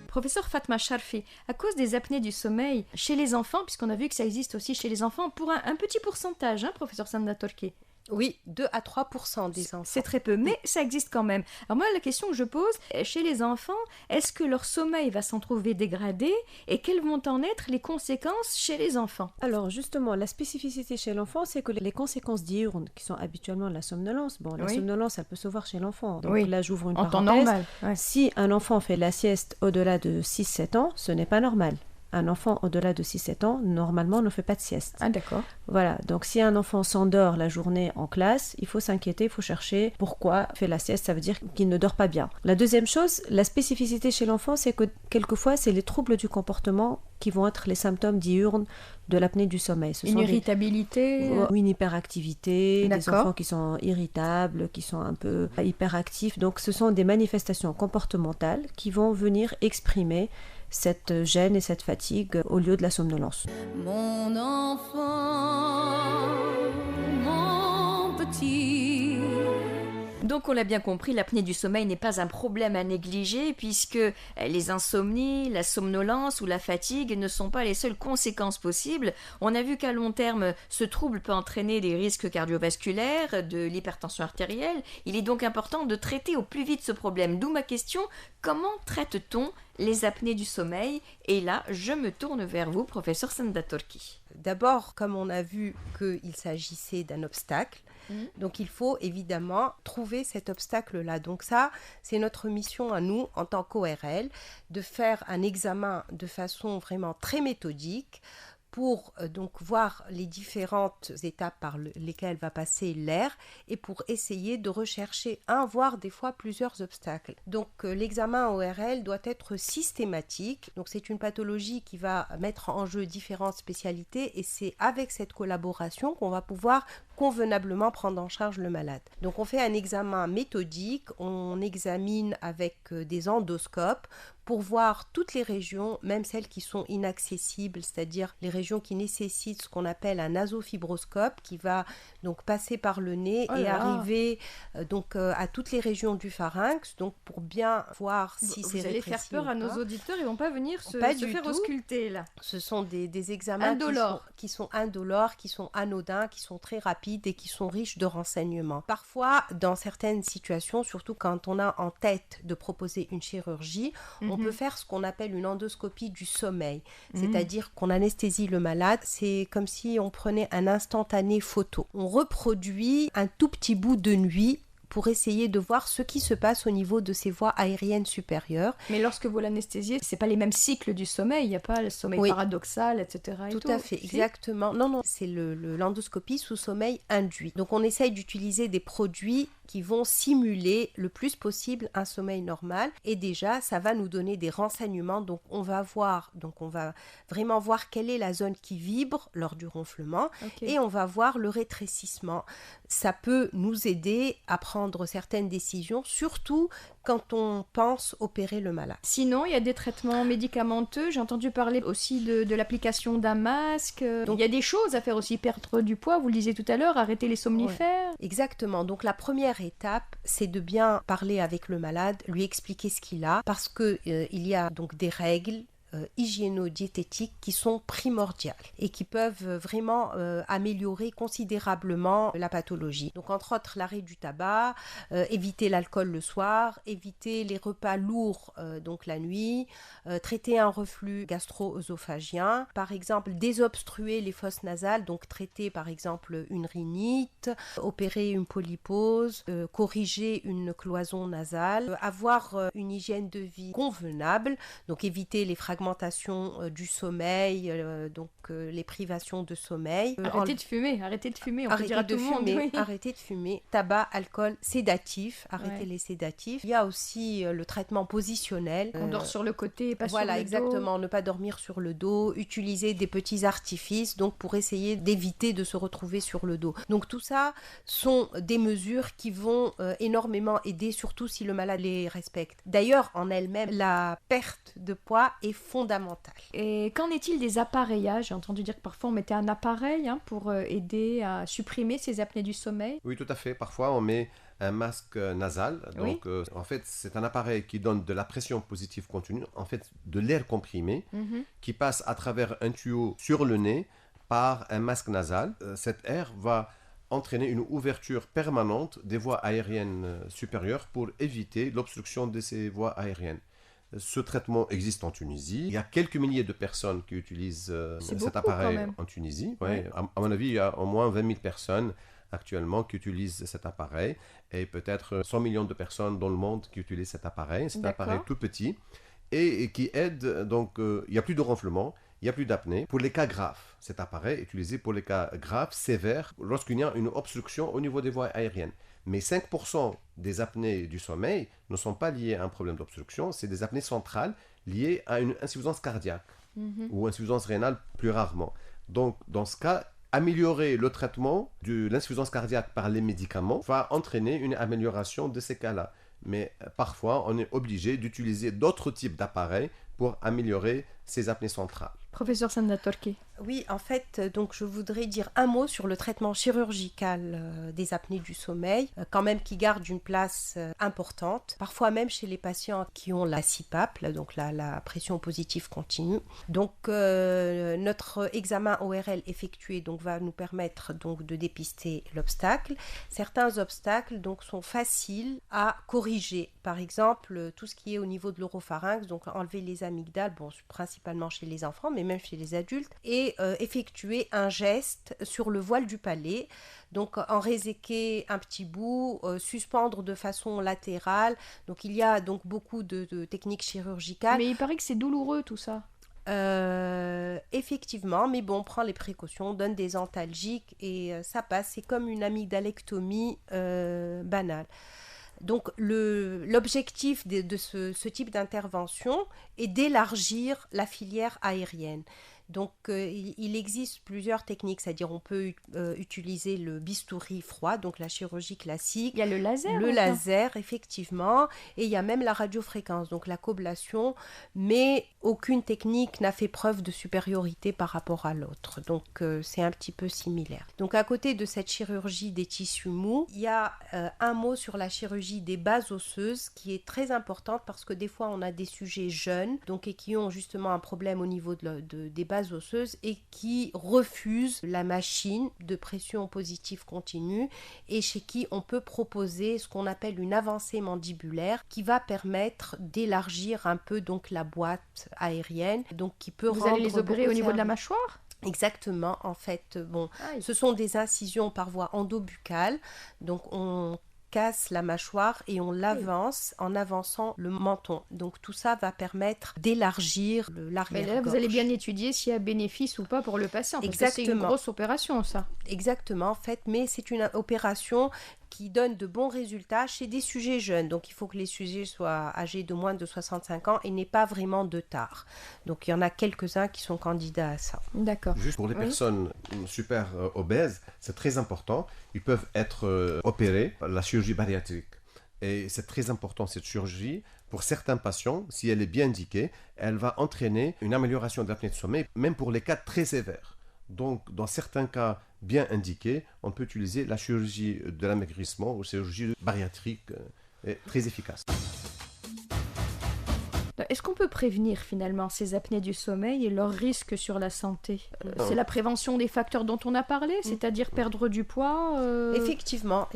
Professeur Fatma Sharfi, à cause des apnées du sommeil chez les enfants, puisqu'on a vu que ça existe aussi chez les enfants, pour un petit pourcentage, professeur Sanda Torki. Oui, 2 à 3% des enfants. C'est très peu, mais ça existe quand même. Alors moi, la question que je pose, chez les enfants, est-ce que leur sommeil va s'en trouver dégradé et quelles vont en être les conséquences chez les enfants? Alors justement, la spécificité chez l'enfant, c'est que les conséquences diurnes, qui sont habituellement la somnolence, la somnolence, elle peut se voir chez l'enfant. Donc là, j'ouvre une parenthèse. En temps normal. Si un enfant fait la sieste au-delà de 6-7 ans, ce n'est pas normal. Un enfant au-delà de 6-7 ans, normalement, ne fait pas de sieste. Ah, d'accord. Voilà, donc si un enfant s'endort la journée en classe, il faut s'inquiéter, il faut chercher pourquoi il fait la sieste, ça veut dire qu'il ne dort pas bien. La deuxième chose, la spécificité chez l'enfant, c'est que quelquefois, c'est les troubles du comportement qui vont être les symptômes diurnes de l'apnée du sommeil. Une irritabilité une hyperactivité, des D'accord. enfants qui sont irritables, qui sont un peu hyperactifs. Donc ce sont des manifestations comportementales qui vont venir exprimer cette gêne et cette fatigue au lieu de la somnolence. Mon enfant, mon petit. Donc on l'a bien compris, l'apnée du sommeil n'est pas un problème à négliger puisque les insomnies, la somnolence ou la fatigue ne sont pas les seules conséquences possibles. On a vu qu'à long terme, ce trouble peut entraîner des risques cardiovasculaires, de l'hypertension artérielle. Il est donc important de traiter au plus vite ce problème. D'où ma question, comment traite-t-on les apnées du sommeil? Et là, je me tourne vers vous, professeur Sanda Torki. D'abord, comme on a vu qu'il s'agissait d'un obstacle, donc il faut évidemment trouver cet obstacle-là. Donc ça, c'est notre mission à nous, en tant qu'ORL, de faire un examen de façon vraiment très méthodique pour donc voir les différentes étapes par lesquelles va passer l'air et pour essayer de rechercher un, voire des fois plusieurs obstacles. Donc l'examen ORL doit être systématique. Donc c'est une pathologie qui va mettre en jeu différentes spécialités et c'est avec cette collaboration qu'on va pouvoir convenablement prendre en charge le malade. Donc on fait un examen méthodique, on examine avec des endoscopes pour voir toutes les régions, même celles qui sont inaccessibles, c'est-à-dire les régions qui nécessitent ce qu'on appelle un nasofibroscope qui va donc passer par le nez et arriver à toutes les régions du pharynx, donc pour bien voir si c'est rétréci. Vous allez faire peur à nos auditeurs, ils ne vont pas venir se faire ausculter là. Ce sont des examens qui sont indolores, qui sont anodins, qui sont très rapides et qui sont riches de renseignements. Parfois, dans certaines situations, surtout quand on a en tête de proposer une chirurgie, on peut faire ce qu'on appelle une endoscopie du sommeil, c'est-à-dire qu'on anesthésie le malade, c'est comme si on prenait un instantané photo. On reproduit un tout petit bout de nuit pour essayer de voir ce qui se passe au niveau de ses voies aériennes supérieures. Mais lorsque vous l'anesthésiez, c'est pas les mêmes cycles du sommeil, il n'y a pas le sommeil paradoxal, etc. Tout à fait, exactement. Non, c'est l'endoscopie sous sommeil induit. Donc on essaye d'utiliser des produits qui vont simuler le plus possible un sommeil normal et déjà ça va nous donner des renseignements. Donc on va vraiment voir quelle est la zone qui vibre lors du ronflement et on va voir le rétrécissement. Ça peut nous aider à prendre certaines décisions, surtout quand on pense opérer le malade. Sinon, il y a des traitements médicamenteux. J'ai entendu parler aussi de l'application d'un masque. Donc, il y a des choses à faire aussi. Perdre du poids, vous le disiez tout à l'heure, arrêter les somnifères. Exactement. Donc, la première étape, c'est de bien parler avec le malade, lui expliquer ce qu'il a, parce que il y a donc des règles hygiéno-diététiques qui sont primordiales et qui peuvent vraiment améliorer considérablement la pathologie. Donc entre autres l'arrêt du tabac, éviter l'alcool le soir, éviter les repas lourds donc la nuit, traiter un reflux gastro-œsophagien, par exemple désobstruer les fosses nasales, donc traiter par exemple une rhinite, opérer une polypose, corriger une cloison nasale, avoir une hygiène de vie convenable, donc éviter les fragmentations du sommeil, les privations de sommeil. Arrêtez de fumer, on peut dire à tout le monde. Oui. Arrêtez de fumer, tabac, alcool, sédatifs, arrêtez les sédatifs. Il y a aussi le traitement positionnel. On dort sur le côté, pas sur le dos. Voilà, exactement, ne pas dormir sur le dos, utiliser des petits artifices, donc pour essayer d'éviter de se retrouver sur le dos. Donc tout ça sont des mesures qui vont énormément aider, surtout si le malade les respecte. D'ailleurs, en elle-même, la perte de poids est fondamentale. Et qu'en est-il des appareillages? J'ai entendu dire que parfois on mettait un appareil pour aider à supprimer ces apnées du sommeil. Oui, tout à fait. Parfois on met un masque nasal. Donc en fait, c'est un appareil qui donne de la pression positive continue, en fait de l'air comprimé qui passe à travers un tuyau sur le nez par un masque nasal. Cet air va entraîner une ouverture permanente des voies aériennes supérieures pour éviter l'obstruction de ces voies aériennes. Ce traitement existe en Tunisie. Il y a quelques milliers de personnes qui utilisent cet appareil en Tunisie. Ouais. À mon avis, il y a au moins 20 000 personnes actuellement qui utilisent cet appareil et peut-être 100 millions de personnes dans le monde qui utilisent cet appareil. C'est un appareil tout petit et qui aide, donc il n'y a plus de ronflement, il n'y a plus d'apnée. Pour les cas graves, cet appareil est utilisé pour les cas graves, sévères, lorsqu'il y a une obstruction au niveau des voies aériennes. Mais 5% des apnées du sommeil ne sont pas liées à un problème d'obstruction, c'est des apnées centrales liées à une insuffisance cardiaque ou insuffisance rénale plus rarement. Donc, dans ce cas, améliorer le traitement de l'insuffisance cardiaque par les médicaments va entraîner une amélioration de ces cas-là. Mais parfois, on est obligé d'utiliser d'autres types d'appareils pour améliorer ces apnées centrales. Professeur Sanda Torki. Oui, en fait, donc je voudrais dire un mot sur le traitement chirurgical des apnées du sommeil, quand même qui garde une place importante, parfois même chez les patients qui ont la CPAP, donc la pression positive continue. Donc notre examen ORL effectué donc, va nous permettre donc, de dépister l'obstacle. Certains obstacles donc, sont faciles à corriger. Par exemple, tout ce qui est au niveau de l'oropharynx, donc enlever les amygdales, bon, principalement chez les enfants, mais même chez les adultes, et effectuer un geste sur le voile du palais, donc en réséquer un petit bout, suspendre de façon latérale. Donc il y a donc beaucoup de techniques chirurgicales. Mais il paraît que c'est douloureux tout ça. Effectivement, mais bon, on prend les précautions, on donne des antalgiques et ça passe. C'est comme une amygdalectomie banale. Donc l'objectif de ce type d'intervention est d'élargir la filière aérienne. Donc il existe plusieurs techniques, c'est-à-dire on peut utiliser le bistouri froid, donc la chirurgie classique. Il y a le laser. Le laser, effectivement, et il y a même la radiofréquence, donc la coblation, mais aucune technique n'a fait preuve de supériorité par rapport à l'autre. Donc c'est un petit peu similaire. Donc à côté de cette chirurgie des tissus mous, il y a un mot sur la chirurgie des bases osseuses qui est très importante parce que des fois on a des sujets jeunes donc, et qui ont justement un problème au niveau des bases osseuses et qui refusent la machine de pression positive continue et chez qui on peut proposer ce qu'on appelle une avancée mandibulaire qui va permettre d'élargir un peu donc la boîte aérienne, donc qui peut Vous allez les opérer au niveau de la mâchoire ? Exactement, en fait, bon, ce sont des incisions par voie endobuccale, donc on casse la mâchoire et on l'avance en avançant le menton. Donc tout ça va permettre d'élargir l'arrière-gorge. Mais là, vous allez bien étudier s'il y a bénéfice ou pas pour le patient, parce que c'est une grosse opération, ça. Exactement, en fait, mais c'est une opération qui donne de bons résultats chez des sujets jeunes. Donc, il faut que les sujets soient âgés de moins de 65 ans et n'aient pas vraiment de tard. Donc, il y en a quelques-uns qui sont candidats à ça. D'accord. Juste pour les personnes super obèses, c'est très important. Ils peuvent être opérés par la chirurgie bariatrique. Et c'est très important, cette chirurgie. Pour certains patients, si elle est bien indiquée, elle va entraîner une amélioration de l'apnée de sommeil, même pour les cas très sévères. Donc, dans certains cas bien indiqués, on peut utiliser la chirurgie de l'amaigrissement ou la chirurgie bariatrique très efficace. Est-ce qu'on peut prévenir finalement ces apnées du sommeil et leurs risques sur la santé ? C'est la prévention des facteurs dont on a parlé, c'est-à-dire perdre du poids Effectivement.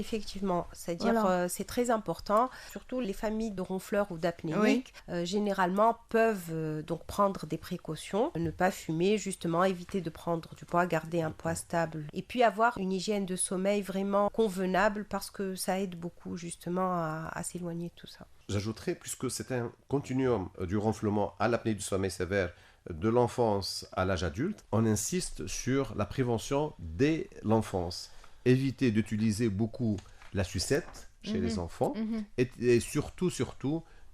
C'est-à-dire c'est très important. Surtout les familles de ronfleurs ou d'apnéiques, généralement peuvent donc prendre des précautions, ne pas fumer, justement éviter de prendre du poids, garder un poids stable. Et puis avoir une hygiène de sommeil vraiment convenable parce que ça aide beaucoup justement à s'éloigner de tout ça. J'ajouterais, puisque c'est un continuum du ronflement à l'apnée du sommeil sévère de l'enfance à l'âge adulte, on insiste sur la prévention dès l'enfance. Éviter d'utiliser beaucoup la sucette chez les enfants et surtout,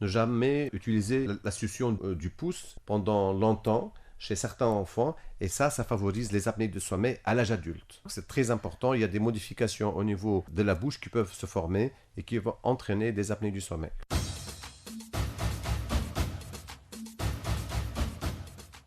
ne jamais utiliser la succion du pouce pendant longtemps chez certains enfants, et ça favorise les apnées de sommeil à l'âge adulte. C'est très important, il y a des modifications au niveau de la bouche qui peuvent se former et qui vont entraîner des apnées du sommeil.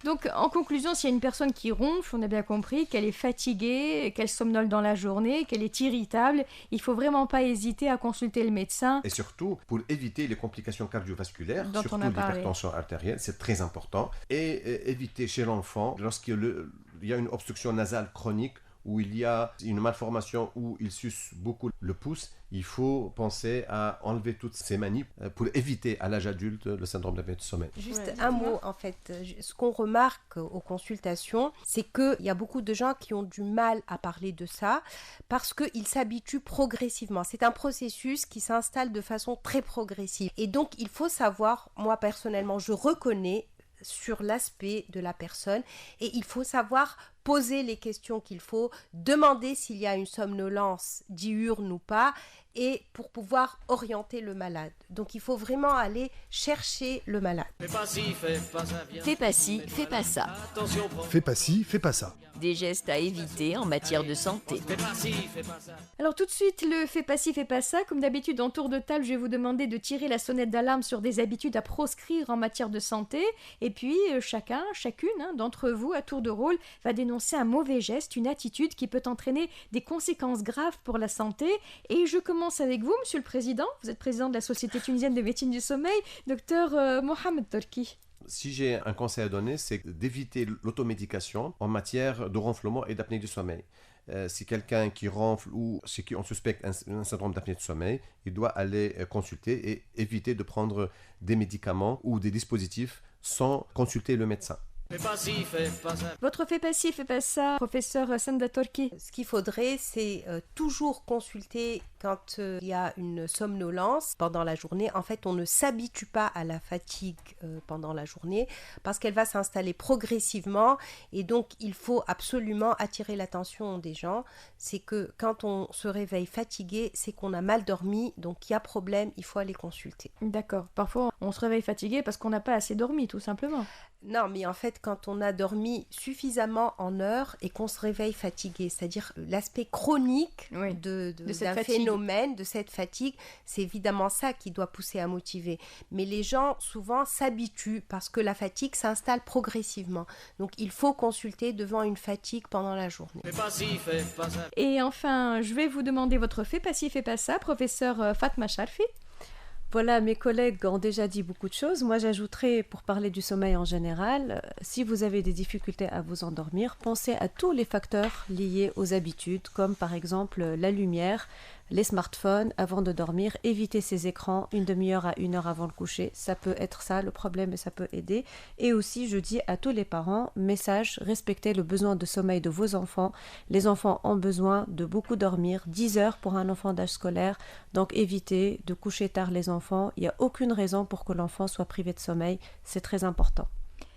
Donc, en conclusion, s'il y a une personne qui ronfle, on a bien compris qu'elle est fatiguée, qu'elle somnole dans la journée, qu'elle est irritable, il ne faut vraiment pas hésiter à consulter le médecin. Et surtout, pour éviter les complications cardiovasculaires, surtout l'hypertension artérielle, c'est très important. Et éviter chez l'enfant, lorsqu'il y a une obstruction nasale chronique où il y a une malformation, où il suce beaucoup le pouce, il faut penser à enlever toutes ces manies pour éviter à l'âge adulte le syndrome d'apnée du sommeil. Juste un mot, en fait. Ce qu'on remarque aux consultations, c'est qu'il y a beaucoup de gens qui ont du mal à parler de ça parce qu'ils s'habituent progressivement. C'est un processus qui s'installe de façon très progressive. Et donc, il faut savoir, moi personnellement, je reconnais sur l'aspect de la personne et il faut savoir poser les questions qu'il faut, demander s'il y a une somnolence diurne ou pas et pour pouvoir orienter le malade. Donc il faut vraiment aller chercher le malade. Fais pas ci, fais pas ça. Fais pas ci, fais pas ça. Des gestes à éviter en matière de santé. Alors tout de suite, le fais pas ci, fais pas ça. Comme d'habitude, en tour de table, je vais vous demander de tirer la sonnette d'alarme sur des habitudes à proscrire en matière de santé. Et puis, chacune d'entre vous, à tour de rôle, va dénoncer un mauvais geste, une attitude qui peut entraîner des conséquences graves pour la santé. Et je commence avec vous, Monsieur le Président. Vous êtes président de la Société tunisienne de médecine du sommeil, docteur Mohamed Torki. Si j'ai un conseil à donner, c'est d'éviter l'automédication en matière de ronflement et d'apnée du sommeil. Si quelqu'un qui ronfle ou chez qui on suspecte un syndrome d'apnée du sommeil, il doit aller consulter et éviter de prendre des médicaments ou des dispositifs sans consulter le médecin. Votre fais pas ci, fais pas ça, professeur Sanda Torki. Ce qu'il faudrait, c'est toujours consulter quand il y a une somnolence pendant la journée. En fait, on ne s'habitue pas à la fatigue pendant la journée parce qu'elle va s'installer progressivement et donc il faut absolument attirer l'attention des gens. C'est que quand on se réveille fatigué, c'est qu'on a mal dormi, donc il y a problème, il faut aller consulter. D'accord. Parfois, on se réveille fatigué parce qu'on n'a pas assez dormi, tout simplement. Non, mais en fait, quand on a dormi suffisamment en heures et qu'on se réveille fatigué, c'est-à-dire l'aspect chronique d'un phénomène, de cette fatigue, c'est évidemment ça qui doit pousser à motiver. Mais les gens, souvent, s'habituent parce que la fatigue s'installe progressivement. Donc, il faut consulter devant une fatigue pendant la journée. Et enfin, je vais vous demander votre fais pas ci, fais pas ça, professeur Fatma Sharfi. Voilà, mes collègues ont déjà dit beaucoup de choses. Moi, j'ajouterais, pour parler du sommeil en général, si vous avez des difficultés à vous endormir, pensez à tous les facteurs liés aux habitudes, comme par exemple la lumière, les smartphones avant de dormir, éviter ces écrans 1 demi-heure à 1 heure avant le coucher. Ça peut être ça le problème et ça peut aider. Et aussi, je dis à tous les parents, message, respectez le besoin de sommeil de vos enfants. Les enfants ont besoin de beaucoup dormir, 10 heures pour un enfant d'âge scolaire. Donc évitez de coucher tard les enfants. Il n'y a aucune raison pour que l'enfant soit privé de sommeil. C'est très important.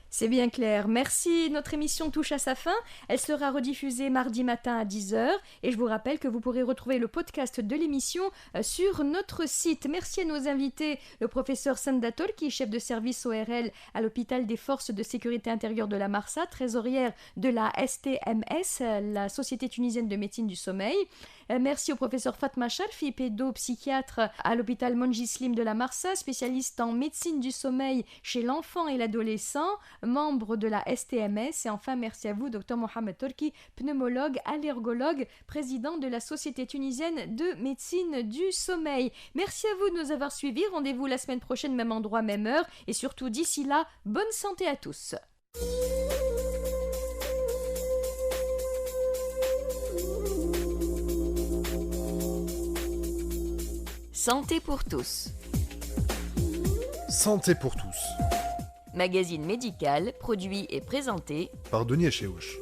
C'est bien clair. Merci. Notre émission touche à sa fin. Elle sera rediffusée mardi matin à 10h. Et je vous rappelle que vous pourrez retrouver le podcast de l'émission sur notre site. Merci à nos invités, le professeur Sanda Torki, chef de service ORL à l'hôpital des forces de sécurité intérieure de la Marsa, trésorière de la STMS, la Société tunisienne de médecine du sommeil. Merci au professeur Fatma Sharfi, pédopsychiatre à l'hôpital Mongislim de la Marsa, spécialiste en médecine du sommeil chez l'enfant et l'adolescent, membre de la STMS. Et enfin, merci à vous, docteur Mohamed Torki, pneumologue, allergologue, président de la Société tunisienne de médecine du sommeil. Merci à vous de nous avoir suivis. Rendez-vous la semaine prochaine, même endroit, même heure. Et surtout, d'ici là, bonne santé à tous. Santé pour tous. Santé pour tous. Magazine médical, produit et présenté par Denis Echeuch.